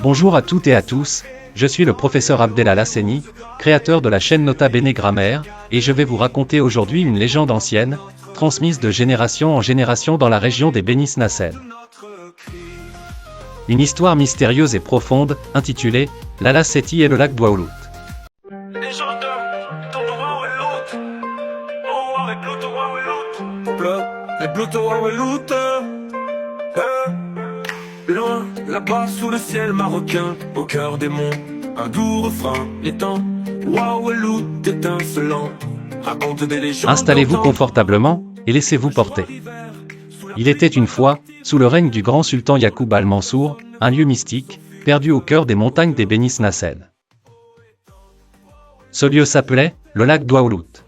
Bonjour à toutes et à tous, je suis le professeur Abdel Al-Hasseni, créateur de la chaîne Nota Bene Grammaire, et je vais vous raconter aujourd'hui une légende ancienne, transmise de génération en génération dans la région des Bénis Nassel. Une histoire mystérieuse et profonde, intitulée « L'Al-Hasseti et le lac d'Ouaoulout ». Loin, là-bas sous le ciel marocain, au cœur des monts, un doux refrain, l'étang, Ouaoulout étincelant, raconte des légendes. Installez-vous confortablement, et laissez-vous porter. Il était une fois, sous le règne du grand sultan Yacoub al-Mansour, un lieu mystique, perdu au cœur des montagnes des Bénis Nassel. Ce lieu s'appelait le lac d'Ouaoulout.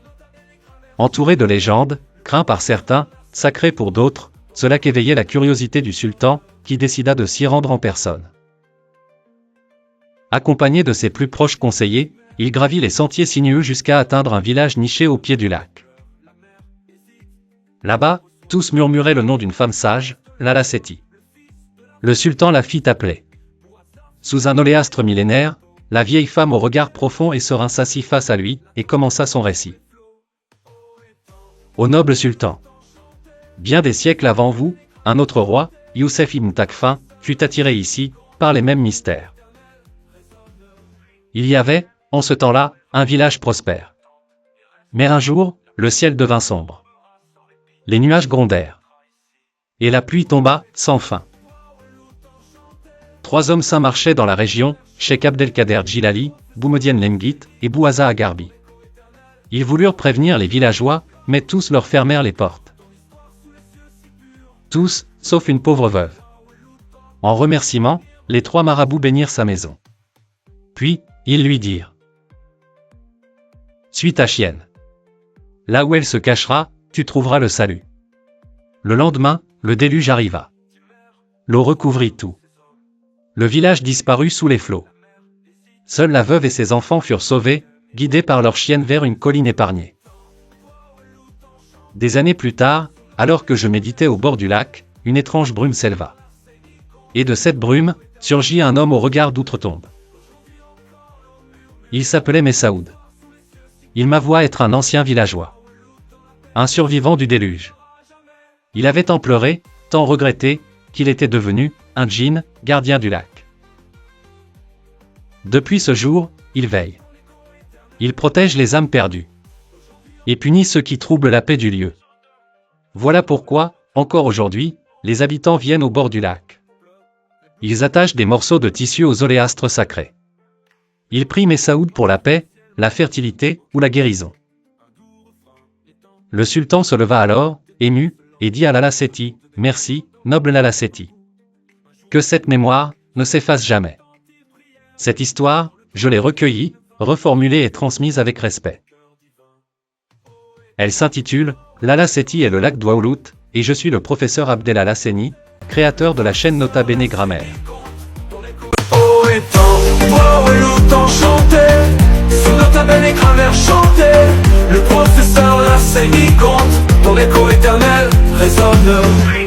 Entouré de légendes, craint par certains, sacré pour d'autres, ce lac éveillait la curiosité du sultan, qui décida de s'y rendre en personne. Accompagné de ses plus proches conseillers, il gravit les sentiers sinueux jusqu'à atteindre un village niché au pied du lac. Là-bas, tous murmuraient le nom d'une femme sage, l'Al-Hasseti. Le sultan la fit appeler. Sous un oléastre millénaire, la vieille femme au regard profond et serein s'assit face à lui, et commença son récit. Ô noble sultan! Bien des siècles avant vous, un autre roi, Youssef ibn Takfin, fut attiré ici, par les mêmes mystères. Il y avait, en ce temps-là, un village prospère. Mais un jour, le ciel devint sombre. Les nuages grondèrent. Et la pluie tomba, sans fin. 3 hommes saints marchaient dans la région, Cheikh Abdelkader Djilali, Boumediene Lemgit et Bouaza Agarbi. Ils voulurent prévenir les villageois, mais tous leur fermèrent les portes. Tous, sauf une pauvre veuve. En remerciement, les 3 marabouts bénirent sa maison. Puis, ils lui dirent: « Suis ta chienne. Là où elle se cachera, tu trouveras le salut. » Le lendemain, le déluge arriva. L'eau recouvrit tout. Le village disparut sous les flots. Seule la veuve et ses enfants furent sauvés, guidés par leur chienne vers une colline épargnée. Des années plus tard, alors que je méditais au bord du lac, une étrange brume s'éleva. Et de cette brume, surgit un homme au regard d'outre-tombe. Il s'appelait Messaoud. Il m'avoua être un ancien villageois. Un survivant du déluge. Il avait tant pleuré, tant regretté, qu'il était devenu un djinn, gardien du lac. Depuis ce jour, il veille. Il protège les âmes perdues. Et punit ceux qui troublent la paix du lieu. Voilà pourquoi, encore aujourd'hui, les habitants viennent au bord du lac. Ils attachent des morceaux de tissu aux oléastres sacrés. Ils prient Messaoud pour la paix, la fertilité ou la guérison. Le sultan se leva alors, ému, et dit à l'Al-Hasseti: « Merci, noble Al-Hasseti. Que cette mémoire ne s'efface jamais. » Cette histoire, je l'ai recueillie, reformulée et transmise avec respect. Elle s'intitule « L'Al-Hasseti et le lac d'Ouaoulout » et je suis le professeur Abdel Al-Hasseni, créateur de la chaîne Nota Bene Grammaire. Oh étant, Ouaoulout enchanté, sous Nota Bene Grammaire chanté, le professeur Al-Hasseni compte, ton écho éternel résonne.